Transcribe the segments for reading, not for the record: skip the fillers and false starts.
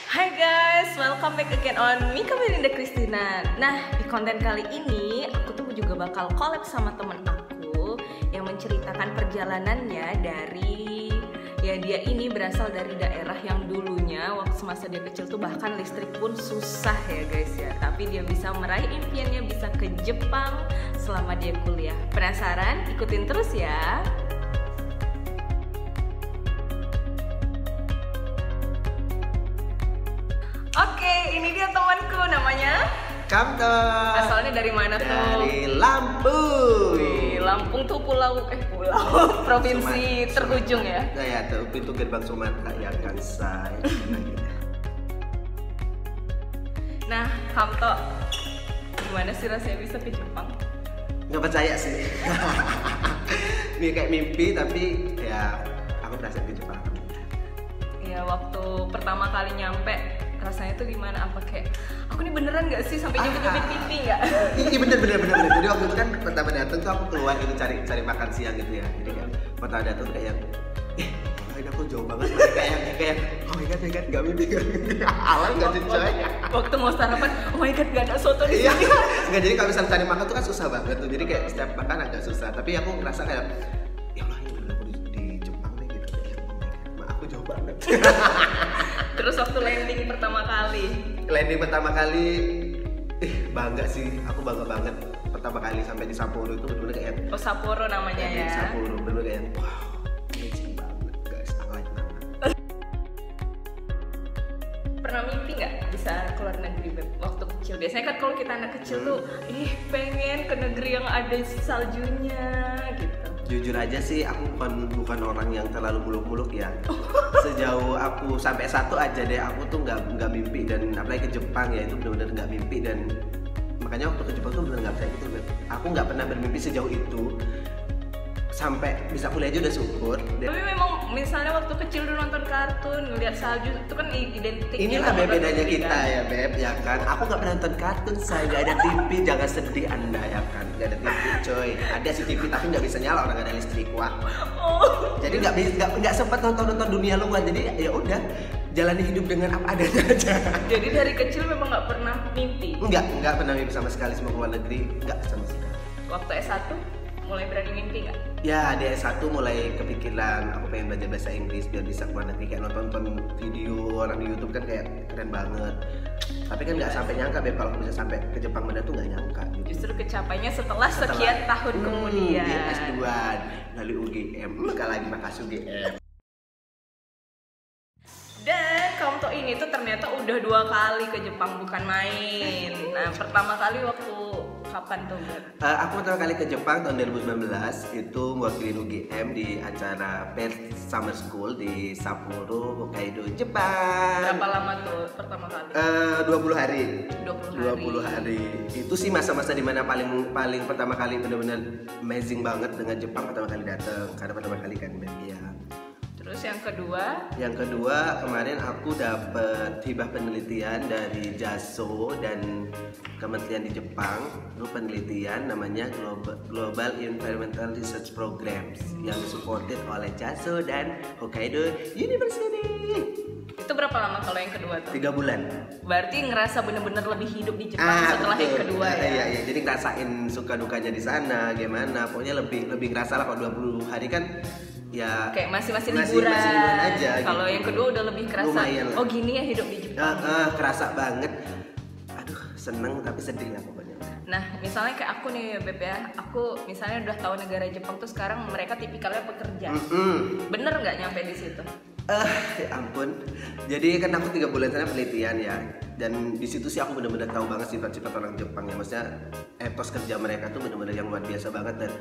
Hai guys, welcome back again on Mika Melinda Christina. Nah, di konten kali ini aku tuh juga bakal collab sama temen aku yang menceritakan perjalanannya dari dia ini berasal dari daerah yang dulunya waktu semasa dia kecil tuh bahkan listrik pun susah ya guys ya. Tapi dia bisa meraih impiannya, bisa ke Jepang selama dia kuliah. Penasaran? Ikutin terus ya. Oke, ini dia temanku namanya Kamto. Asalnya dari mana tuh? Dari Lampung. Wih, Lampung tuh pulau provinsi terujung ya? Nah ya, pintu gerbang Sumatera yang kan saya. Nah, Kamto, gimana sih rasanya bisa ke Jepang? Nggak percaya sih. Ini kayak mimpi tapi ya aku berhasil ke Jepang. Ya, waktu pertama kali nyampe rasanya tuh gimana? Apa kayak aku nih beneran nggak sih sampai jepit-jepit pipi nggak? Iya bener. Jadi waktu itu kan pertama datang tuh aku keluar gitu cari makan siang gitu ya. Jadi kan pertama datang tuh kayak ini aku jauh banget kayak oh my god nggak mimpi alam nggak coy. Waktu mau sarapan, oh my god nggak ada soto di sini. Nggak, jadi kalau misalnya cari makan tuh kan susah banget tuh. Jadi kayak setiap makan agak susah. Tapi aku ngerasa kayak ya Allah ini bener aku di Jepang nih gitu. Aku jauh banget. Terus waktu landing pertama kali, bangga sih, aku bangga banget pertama kali sampai di Sapporo itu bener-bener kayak Sapporo namanya ya. Sapporo bener-bener kayak wow, amazing banget guys, I like banget. Pernah mimpi nggak bisa keluar negeri waktu kecil? Biasanya kan kalau kita anak kecil tuh, pengen ke negeri yang ada saljunya gitu. Jujur aja sih, aku bukan orang yang terlalu muluk-muluk ya. Sejauh aku sampai satu aja deh, aku tuh nggak mimpi, dan apalagi ke Jepang ya itu benar-benar nggak mimpi. Dan makanya waktu ke Jepang tuh benar nggak percaya gitu. Aku nggak pernah bermimpi sejauh itu. Sampai bisa kuliah aja udah syukur. Tapi memang misalnya waktu kecil dulu nonton kartun, ngeliat salju itu kan identik. Inilah bedanya kita ya Beb, ya kan. Aku nggak pernah nonton kartun, saya nggak ada TV, jangan sedih Anda ya kan. Nggak ada TV coy, ada sih TV tapi nggak bisa nyala, orang nggak ada listrik wah. Jadi nggak sempat nonton dunia luar, jadi ya udah jalani hidup dengan apa adanya aja. Jadi dari kecil memang nggak pernah mimpi? Nggak pernah mimpi sama sekali semua keluar negeri, nggak sama sekali. Waktu S1 mulai berani mimpi nggak? Ya di S1 mulai kepikiran aku pengen belajar bahasa Inggris biar bisa keluar negeri, kayak nonton video orang di YouTube kan kayak keren banget. Tapi kan nggak sampai nyangka Beb kalau bisa sampai ke Jepang bener tuh nggak nyangka gitu. Justru kecapainya setelah sekian tahun kemudian. Di S2 lalu UGM, lagi makasih UGM. Dan Kamto ini tuh ternyata udah 2 kali ke Jepang, bukan main. Nah, pertama kali waktu kapan tuh? Aku pertama kali ke Jepang tahun 2019 itu mewakili UGM di acara Pet Summer School di Sapporo, Hokkaido, Jepang. Berapa lama tuh pertama kali? 20 hari. 20 hari. Itu sih masa-masa dimana paling pertama kali benar-benar amazing banget dengan Jepang pertama kali datang, karena pertama kali kan ya. Terus yang kedua? Yang kedua kemarin aku dapat hibah penelitian dari JASO dan kementerian di Jepang. Itu penelitian namanya Global Environmental Research Programs yang supported oleh JASO dan Hokkaido University. Itu berapa lama kalau yang kedua tuh? 3 bulan. Berarti ngerasa bener-bener lebih hidup di Jepang setelah betul. yang kedua ya? Iya, jadi ngerasain suka dukanya di sana gimana. Pokoknya lebih ngerasa lah kalau 20 hari kan ya kayak masih liburan aja. Kalau gitu. Yang kedua udah lebih kerasa. Lumayan lah. Oh gini ya hidup di Jepang. Kerasa banget. Aduh seneng tapi sedih lah pokoknya. Nah misalnya kayak aku nih Beb ya, aku misalnya udah tahu negara Jepang tuh sekarang mereka tipikalnya pekerja. Bener nggak nyampe di situ? Ya ampun. Jadi kan aku 3 bulan sana penelitian ya. Dan di situ sih aku benar-benar tahu banget sifat-sifat orang Jepang ya. Maksudnya etos kerja mereka tuh benar-benar yang luar biasa banget, dan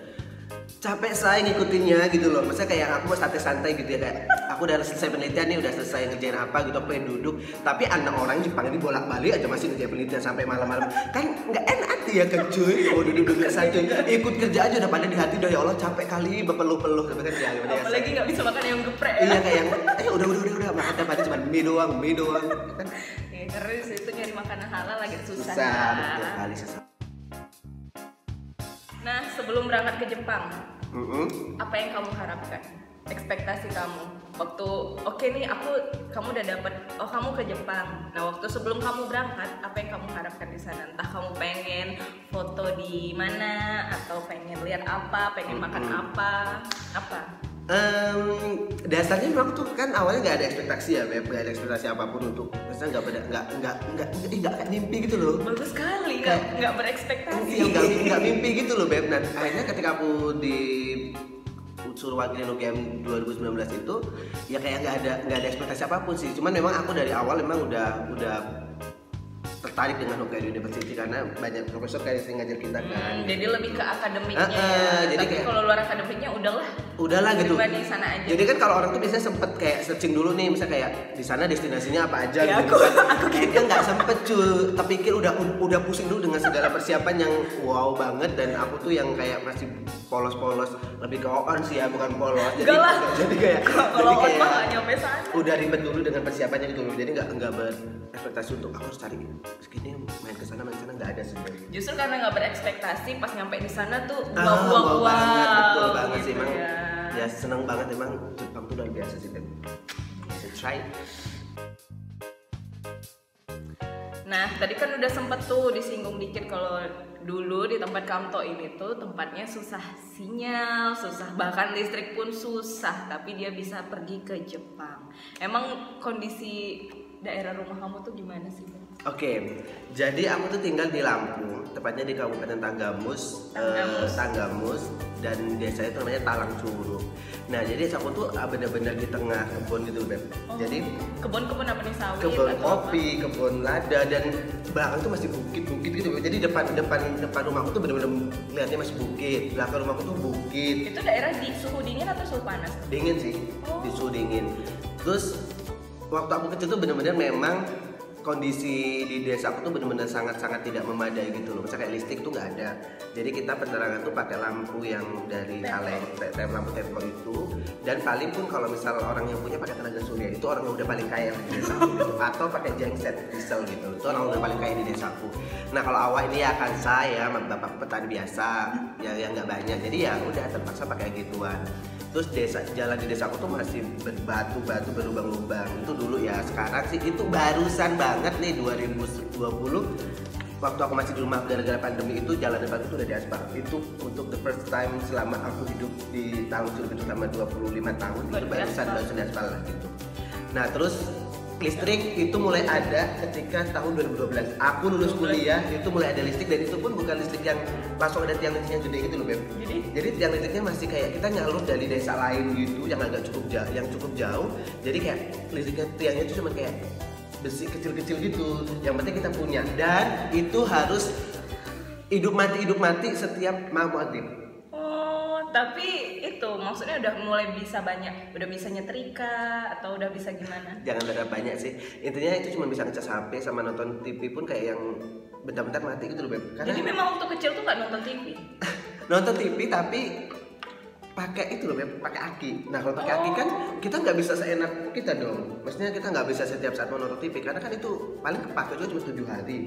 capek saya ngikutinnya gitu loh. Maksudnya kayak aku mau santai-santai gitu ya, kayak aku udah selesai penelitian nih, udah selesai ngerjain apa gitu, aku pengen duduk. Tapi anak orang Jepang ini bolak-balik aja masih ngerjain penelitian sampai malam-malam. Kan nggak enak ya kan cuy. Oh duduk saja, ikut kerja aja udah pada di hati udah, ya Allah capek kali berpeluh-peluh tapi kan ya. Apalagi nggak bisa makan yang geprek. Iya kayak yang udah makan tiap hari cuma mie doang kan. Ya, terus itu nyari makanan halal lagi susah. Betul kali susah. Nah sebelum berangkat ke Jepang, apa yang kamu harapkan? ekspektasi kamu waktu oke nih kamu udah dapet kamu ke Jepang. Nah waktu sebelum kamu berangkat apa yang kamu harapkan di sana? Entah kamu pengen foto di mana atau pengen lihat apa, pengen makan apa? Dasarnya memang tuh kan awalnya nggak ada ekspektasi ya, Beb, nggak ada ekspektasi apapun untuk, misalnya nggak mimpi gitu loh. Bagus sekali, nggak berekspektasi. Iya, nggak mimpi gitu loh, Beb. Nah akhirnya ketika aku suruh wakilin UGM 2019 itu ya kayak nggak ada ekspektasi apapun sih. Cuman memang aku dari awal memang udah tertarik dengan Hokkaido University karena banyak profesor kayak sering ngajar kita kan. Jadi lebih ke akademiknya ya. Jadi tapi kayak, kalau luar akademiknya udahlah gitu. Di sana aja. Jadi kan kalau orang tuh biasanya sempet kayak searching dulu nih, misalnya kayak di sana destinasinya apa aja ya, gitu. Aku gitu nggak sempet cuy, terpikir udah pusing dulu dengan segala persiapan yang wow banget, dan aku tuh yang kayak masih polos-polos, lebih ke on sih ya, bukan polos. Jadi kayak kalau on mah nggak nyampe sana. Udah ribet dulu dengan persiapannya gitu loh. Jadi nggak berekspektasi untuk aku harus cari segini main ke sana nggak ada sebenarnya. Justru karena nggak berekspektasi pas nyampe di sana tuh wow banget, betul banget gitu sih emang. Ya Seneng banget emang, Jepang tuh luar biasa sih, Ben. Try. Nah, tadi kan udah sempet tuh disinggung dikit kalau dulu di tempat Kamto ini tuh tempatnya susah sinyal, susah bahkan listrik pun susah, tapi dia bisa pergi ke Jepang. Emang kondisi daerah rumah kamu tuh gimana sih, Ben? Oke, jadi aku tuh tinggal di Lampung, tepatnya di Kabupaten Tanggamus, dan desa itu namanya Talang Curug. Nah, jadi aku tuh bener-bener di tengah kebun gitu, Beb. Jadi kebun apa nih, sawit? Kebun atau kopi, kebun lada, dan belakang tuh masih bukit-bukit gitu, Beb. Jadi depan rumahku tuh bener-bener lihatnya masih bukit, belakang rumahku tuh bukit. Itu daerah di suhu dingin atau suhu panas? Dingin sih, di suhu dingin. Terus waktu aku kecil tuh bener-bener memang kondisi di desa aku tuh benar-benar sangat-sangat tidak memadai gitu loh. Misalnya kayak listrik tuh nggak ada. Jadi kita penerangan tuh pakai lampu yang dari kaleng, lampu tempel itu. Dan paling pun kalau misal orang yang punya pakai tenaga surya, itu orang yang udah paling kaya di desaku gitu. Atau pakai genset diesel gitu. Itu orang udah paling kaya di desaku. Nah kalau awal ini ya kan saya bapak petani biasa ya yang nggak banyak. Jadi ya udah terpaksa pakai gituan. Terus jalan di desaku tuh masih berbatu-batu berlubang-lubang. Itu dulu ya, sekarang sih itu barusan banget nih 2020 waktu aku masih di rumah gara-gara pandemi itu jalan depan itu udah diaspal. Itu untuk the first time selama aku hidup di Talang Curug itu selama 25 tahun itu barusan diaspal lah gitu. Nah terus listrik itu mulai ada ketika tahun 2012. Aku lulus kuliah itu mulai ada listrik, dan itu pun bukan listrik yang langsung ada tiang listriknya gede gitu loh, Beb. Jadi tiang listriknya masih kayak kita nyalur dari desa lain gitu yang agak cukup jauh. Jadi kayak listriknya tiangnya itu cuma kayak besi kecil-kecil gitu. Yang penting kita punya, dan itu harus hidup mati setiap mau maghrib. Tapi itu maksudnya udah mulai bisa udah bisa nyetrika atau udah bisa gimana? Jangan berharap banyak sih. Intinya itu cuma bisa ngecas HP sama nonton TV pun kayak yang bentar-bentar mati gitu loh, Beb. Jadi memang waktu kecil tuh nggak nonton TV? Nonton TV tapi pakai itu loh, Beb, pakai aki. Nah kalau pakai aki kan kita nggak bisa seenak kita dong. Maksudnya kita nggak bisa setiap saat mau nonton TV karena kan itu paling kepake juga cuma 7 hari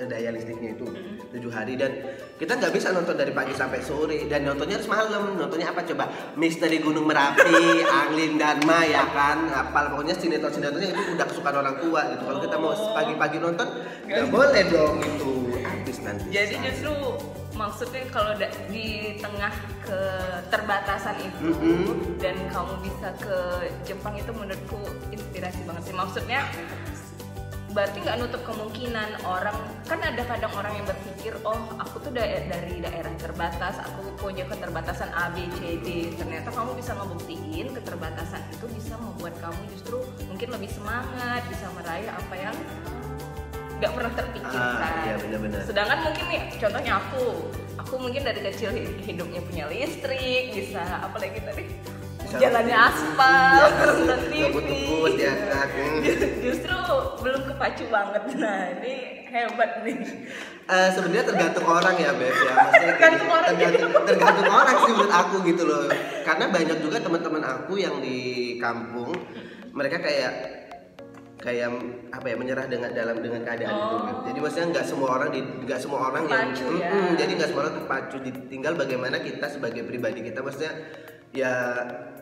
daya listriknya itu 7 hari, dan kita nggak bisa nonton dari pagi sampai sore, dan nontonnya harus malam. Nontonnya apa coba? Misteri Gunung Merapi, Anglin Dharma ya kan, apal pokoknya sinetronnya itu udah kesukaan orang tua gitu. Kalau kita mau pagi-pagi nonton nggak boleh dong, itu habis nanti. Jadi justru maksudnya kalau di tengah keterbatasan itu dan kamu bisa ke Jepang itu menurutku inspirasi banget sih. Maksudnya berarti nggak nutup kemungkinan orang, kan ada kadang orang yang berpikir aku tuh dari daerah terbatas, aku punya keterbatasan A, B, C, D. Ternyata kamu bisa ngebuktiin keterbatasan itu bisa membuat kamu justru mungkin lebih semangat, bisa meraih apa yang nggak pernah terpikirkan. Iya benar-benar. Sedangkan mungkin nih contohnya aku mungkin dari kecil hidupnya punya listrik, bisa apalagi tadi jalannya aspal, nonton TV. Ya, Justru belum kepacu banget. Nah ini hebat nih. Sebenarnya tergantung orang ya, Beb ya. Maksudnya tergantung orang sih menurut aku gitu loh. Karena banyak juga teman-teman aku yang di kampung, mereka kayak apa ya, menyerah dengan keadaan itu. Jadi maksudnya nggak semua orang yang terpacu, ya. Jadi nggak semua orang terpacu. Tinggal bagaimana kita sebagai pribadi kita, maksudnya ya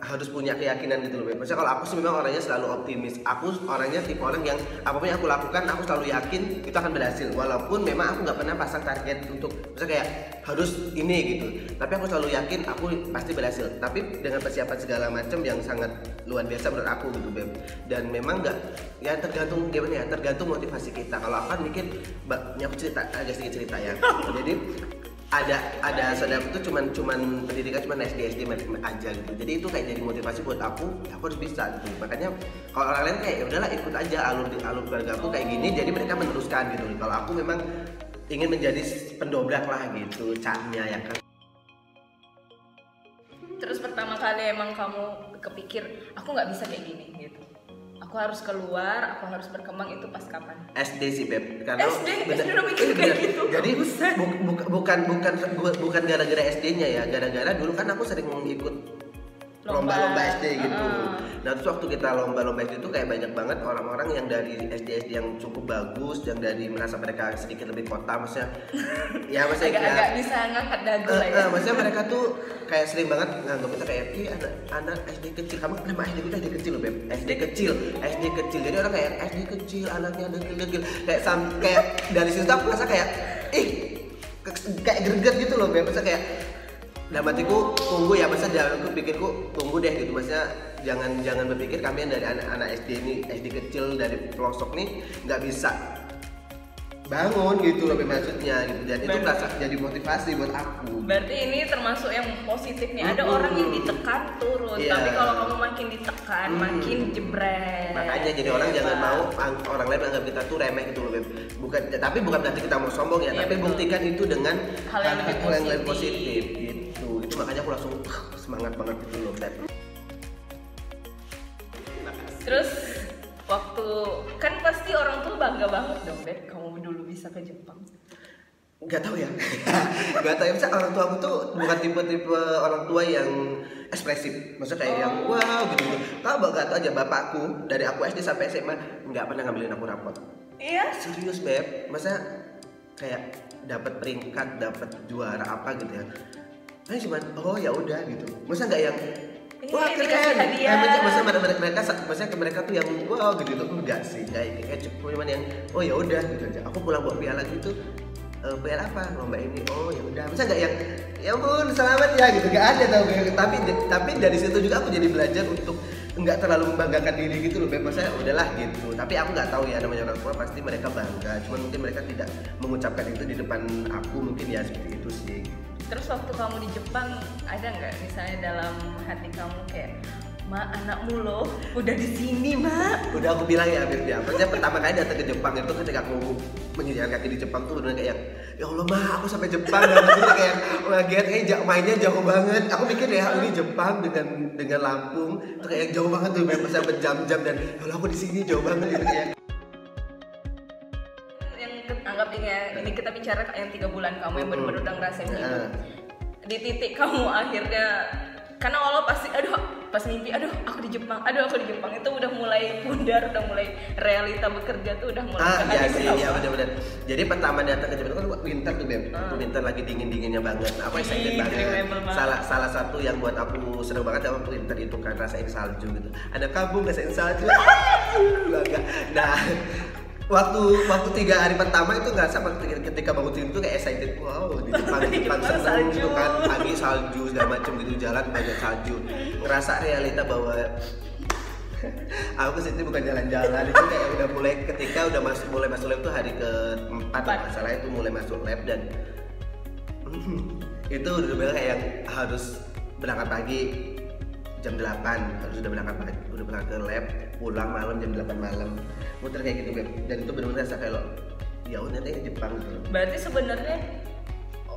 harus punya keyakinan gitu loh Beb. Maksudnya kalau aku sih memang orangnya selalu optimis. Aku orangnya tipe orang yang apapun yang aku lakukan aku selalu yakin itu akan berhasil. Walaupun memang aku nggak pernah pasang target untuk misalnya kayak harus ini gitu. Tapi aku selalu yakin aku pasti berhasil. Tapi dengan persiapan segala macam yang sangat luar biasa menurut aku gitu Beb. Dan memang nggak ya tergantung gimana ya, tergantung motivasi kita. Kalau aku kan mikir, ini aku cerita agak sedikit cerita ya. Jadi ada saudaraku tuh cuman pendidikan cuman SD aja gitu. Jadi itu kayak jadi motivasi buat aku harus bisa gitu. Makanya kalau orang lain kayak ya udahlah ikut aja alur keluarga aku kayak gini, jadi mereka meneruskan gitu. Kalau aku memang ingin menjadi pendobrak lah gitu caranya ya kan. Terus pertama kali emang kamu kepikir aku nggak bisa kayak gini gitu, aku harus keluar, aku harus berkembang, itu pas kapan? SD sih Beb. Karena SD udah mikir kayak gitu. Jadi bukan gara-gara SD-nya ya, gara-gara dulu kan aku sering ikut lomba-lomba SD gitu. Nah terus waktu kita lomba-lomba SD itu kayak banyak banget orang-orang yang dari SD yang cukup bagus, yang dari merasa mereka sedikit lebih kota, maksudnya ya maksudnya agak bisa ngangkat dagu lah ya. Maksudnya mereka tuh kayak sering banget nganggap kita kayak anak SD kecil. Kamu kenapa SD kita SD kecil loh Beb? SD kecil. Jadi orang kayak SD kecil, anaknya dekil kayak dari situ aku merasa kayak kayak greget gitu loh Beb. Maksudnya kayak dalam hatiku tunggu ya, masa dalam pikirku tunggu deh gitu, maksudnya jangan berpikir kami yang dari anak SD ini, SD kecil dari pelosok nih nggak bisa bangun gitu loh maksudnya gitu. Dan itu merasa jadi motivasi buat aku. Berarti ini termasuk yang positif nih. Ada orang yang ditekan turun, tapi kalau kamu makin ditekan makin jebret. Makanya jadi orang jangan mau orang lain anggap kita tuh remeh gitu loh Beb. Tapi bukan berarti kita mau sombong ya, tapi betul. Buktikan itu dengan hal yang lebih positif gitu. Itu makanya aku langsung semangat banget gitu loh Beb. Terus waktu kan pasti orang tuh bangga banget dong Beb, kamu dulu bisa ke Jepang. Gak tahu ya, gak tahu ya, misalnya orang tua aku tuh bukan tipe orang tua yang ekspresif, maksudnya kayak yang wow gitu. Kalau gak tau aja bapakku dari aku SD sampai SMA nggak pernah ngambilin aku rapot. Iya? Serius Beb, masa kayak dapat peringkat, dapat juara apa gitu ya. Nah cuman oh ya udah gitu, masa nggak yang wah keren, masa mereka tuh yang wow gitu tuh enggak sih, kayak cuman yang oh ya udah gitu aja. Aku pulang bawa piala gitu, piala apa lomba ini, oh ya udah, masa nggak yang ya ampun selamat ya gitu, nggak ada tau. Tapi dari situ juga aku jadi belajar untuk nggak terlalu membanggakan diri gitu loh Beb, masa udahlah gitu. Tapi aku nggak tahu ya, namanya orang tua pasti mereka bangga, cuman mungkin mereka tidak mengucapkan itu di depan aku, mungkin ya seperti itu sih. Terus waktu kamu di Jepang ada nggak misalnya dalam hati kamu kayak Ma, anakmu loh udah di sini Ma? Udah aku bilang ya Beb ya, maksudnya pertama kali datang ke Jepang itu ketika aku menginjakan kaki di Jepang tuh benar kayak ya Allah Ma, aku sampai Jepang. Dan maksudnya kayak kaget, kayak mainnya jauh banget. Aku pikir ya ini Jepang dengan Lampung itu kayak jauh banget tuh, memang sampai berjam-jam, dan ya Allah aku di sini jauh banget gitu kayak. Anggap ini kita bicara yang 3 bulan kamu yang benar-benar udah ngerasain hidup. Di titik kamu akhirnya, karena Allah pasti pas mimpi aku di Jepang itu udah mulai pudar, udah mulai realita bekerja tuh udah mulai iya sih, iya benar-benar. Jadi pertama datang ke Jepang itu kan winter tuh Beb. Winter lagi dingin-dinginnya banget. Aku excited banget. Salah satu yang buat aku seneng banget waktu winter itu kan rasain salju gitu. Ada kampung rasain salju. Nah, waktu 3 hari pertama itu nggak sama, ketika bangun tidur itu kayak excited, wow di Jepang seneng gitu kan, pagi salju segala macem gitu, jalan banyak salju, ngerasa realita bahwa aku sih bukan jalan-jalan. Itu kayak udah mulai ketika udah mulai masuk lab tuh hari ke-4 masalah itu mulai masuk lab, dan itu udah bilang kayak harus berangkat pagi jam 8, harus udah berangkat ke lab, pulang malam jam 8 malam, muter kayak gitu Beb. Dan itu benar-benar rasa kayak ya udah deh Jepang gitu. Berarti sebenarnya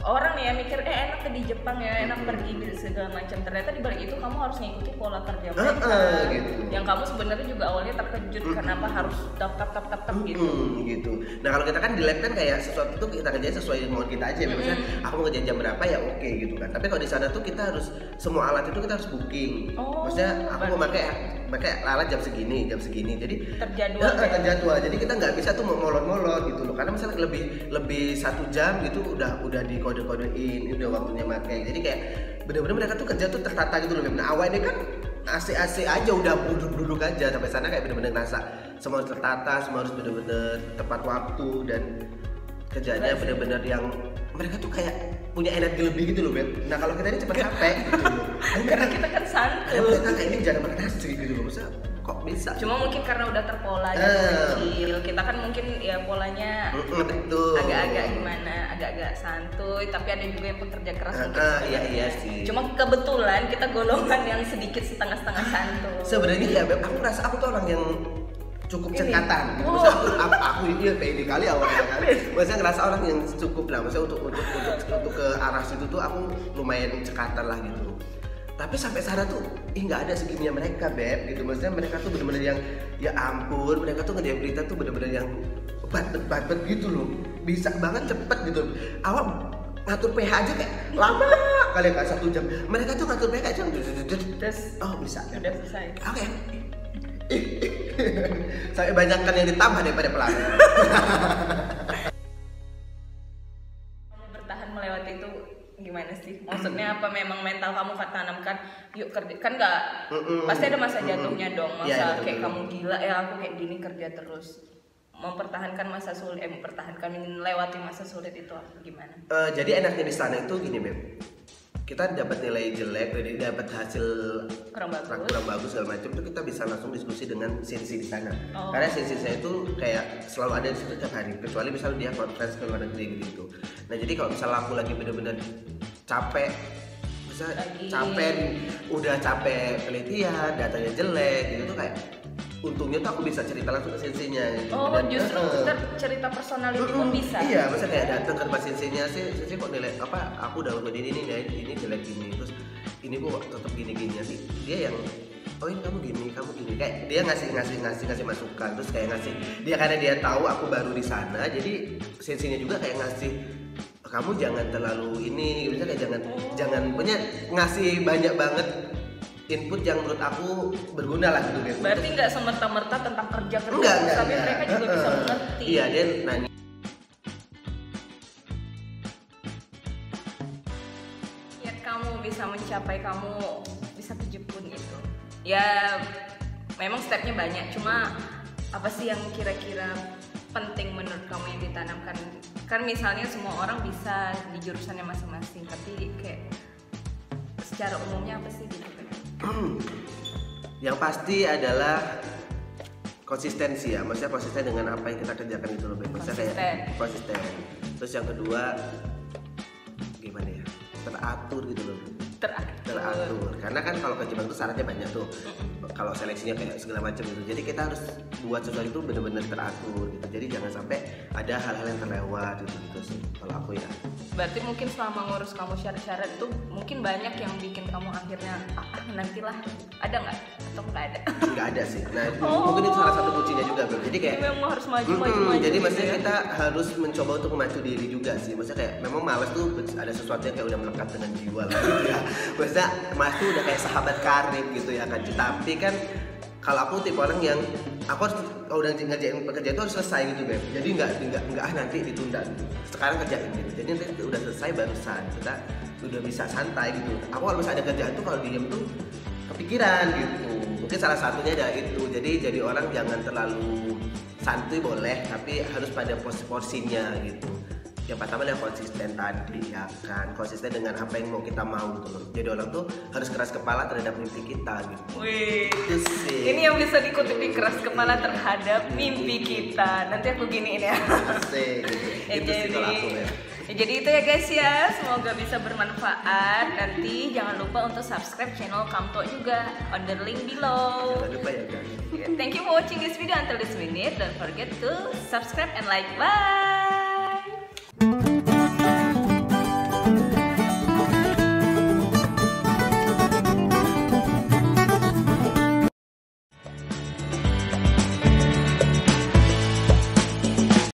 orang ya mikir enak di Jepang ya, enak pergi segala macam. Ternyata di balik itu kamu harus ngikuti pola kerja mereka. Gitu. Yang kamu sebenarnya juga awalnya terkejut kenapa harus tap gitu. Gitu. Nah kalau kita kan di lab kan kayak sesuatu tuh kita kerjain sesuai mau kita aja. Misalnya aku mau ngerjain jam berapa ya oke gitu kan. Tapi kalau di sana tuh kita harus semua alat itu kita harus booking. Maksudnya aku mau pakai alat jam segini. Jadi terjadwal. Jadi kita nggak bisa tuh molor-molor gitu loh. Karena misalnya lebih 1 jam gitu udah di kode-kodein, udah waktunya pakai. Jadi kayak bener-bener mereka tuh kerja tuh tertata gitu loh Beb. Nah awal ini kan AC aja udah duduk aja sampai sana kayak bener-bener ngerasa semua harus tertata, semua harus bener-bener tepat waktu dan kerjanya bener-bener yang mereka tuh kayak punya energi lebih gitu loh Beb. Nah kalau kita ini cepet capek gitu loh. Karena kita kan santai. Mereka kayak ini jarang makan nasi gitu loh. Maksudnya kok bisa? Cuma mungkin karena udah terpola dari kecil. Kita kan mungkin ya polanya betul. agak-agak gimana, agak-agak santuy. Tapi ada juga yang pekerja keras mungkin. Iya sih. Cuma kebetulan kita golongan yang sedikit setengah-setengah santuy. Sebenarnya ya Beb, aku merasa aku tuh orang yang cukup cekatan gitu. Maksudnya aku ini pede kali awalnya kan. Maksudnya ngerasa orang yang cukup lah. Maksudnya untuk ke arah situ tuh aku lumayan cekatan lah gitu. Tapi sampai sana tuh nggak ada segininya mereka Beb gitu. Maksudnya mereka tuh bener-bener yang ya ampun, mereka tuh ngediam berita tuh bener-bener yang bat gitu loh. Bisa banget cepet gitu. Awal ngatur pH aja kayak lama kali nggak 1 jam. Mereka tuh ngatur pH kayak jam terus bisa. Udah selesai. Oke. Sampai banyakkan yang ditambah daripada pelanggan. Kamu bertahan melewati itu gimana sih? Maksudnya apa memang mental kamu tanamkan yuk kerja kan nggak pasti ada masa jatuhnya dong, masa kayak kamu gila ya aku kayak gini kerja terus mempertahankan masa sulit, mempertahankan melewati masa sulit itu gimana? Jadi enaknya di sana itu gini Beb, kita dapat nilai jelek, jadi dapat hasil kurang bagus segala macam itu kita bisa langsung diskusi dengan CNC di sana. Karena CNC saya itu kayak selalu ada di situ tiap hari, kecuali misalnya dia conference ke luar negeri gitu. Nah jadi kalau misalnya aku lagi bener-bener capek, bisa udah capek penelitian, datanya jelek gitu tuh kayak untungnya tuh aku bisa cerita langsung ke CNC-nya gitu. Justru cerita personal itu pun bisa. Iya, maksudnya kayak datang ke tempat CNC-nya CNC kok nilai apa aku udah ngerjain ini jelek gini, terus ini kok tetap gini-gini nanti dia yang ini kamu gini kayak dia ngasih masukan, terus kayak ngasih dia karena dia tahu aku baru di sana jadi CNC-nya juga kayak ngasih kamu jangan terlalu ini, misalnya kayak jangan punya ngasih banyak banget input yang menurut aku berguna lah gitu Beb. Berarti nggak semerta-merta tentang kerja enggak, tapi mereka juga bisa mengerti. Iya, dia nanya. Lihat kamu bisa mencapai kamu bisa kejepun gitu. Ya memang stepnya banyak, cuma apa sih yang kira-kira penting menurut kamu yang ditanamkan? Kan misalnya semua orang bisa di jurusannya masing-masing, tapi kayak secara umumnya apa sih gitu? Yang pasti adalah konsistensi ya, maksudnya konsisten dengan apa yang kita kerjakan itu loh, maksudnya kayak konsisten. Terus yang kedua gimana ya, teratur gitu loh. Teratur. Karena kan kalau ke Jepang itu syaratnya banyak tuh. Kalau seleksinya kayak segala macam gitu. Jadi kita harus buat sesuatu itu benar-benar teratur gitu. Jadi jangan sampai ada hal-hal yang terlewat gitu sih kalau aku ya. Berarti mungkin selama ngurus kamu syarat-syarat itu mungkin banyak yang bikin kamu akhirnya nantilah ada nggak atau nggak ada? Nggak ada sih. Nah mungkin itu salah satu kuncinya juga Beb. Jadi kayak memang harus maju. Jadi maksudnya kita harus mencoba untuk memacu diri juga sih. Maksudnya kayak memang malas tuh ada sesuatu yang kayak udah melekat dengan jiwa lah gitu ya. Maksudnya mas tuh udah kayak sahabat karib gitu ya kan. Tapi kan kalau aku tipe orang yang aku harus kalau udah ngerjain pekerjaan itu harus selesai gitu Beb. Jadi nggak nanti ditunda gitu. Sekarang kerjain gitu. Jadi nanti udah selesai barusan kita udah bisa santai gitu. Aku kalau misalnya ada kerjaan tuh kalau diem tuh kepikiran gitu. Mungkin salah satunya adalah itu. Jadi orang jangan terlalu santuy boleh, tapi harus pada porsinya gitu. Yang pertama adalah konsisten tadi ya kan, konsisten dengan apa yang mau kita mau gitu loh. Jadi orang tuh harus keras kepala terhadap mimpi kita gitu. Wih, ini yang bisa dikutip di keras kepala terhadap mimpi kita. Nanti aku giniin ya. Gitu sih kalau aku ya. Jadi itu ya guys ya, semoga bisa bermanfaat. Nanti jangan lupa untuk subscribe channel Kamto juga on the link below. Jangan lupa ya guys. Thank you for watching this video until this minute. Don't forget to subscribe and like. Bye.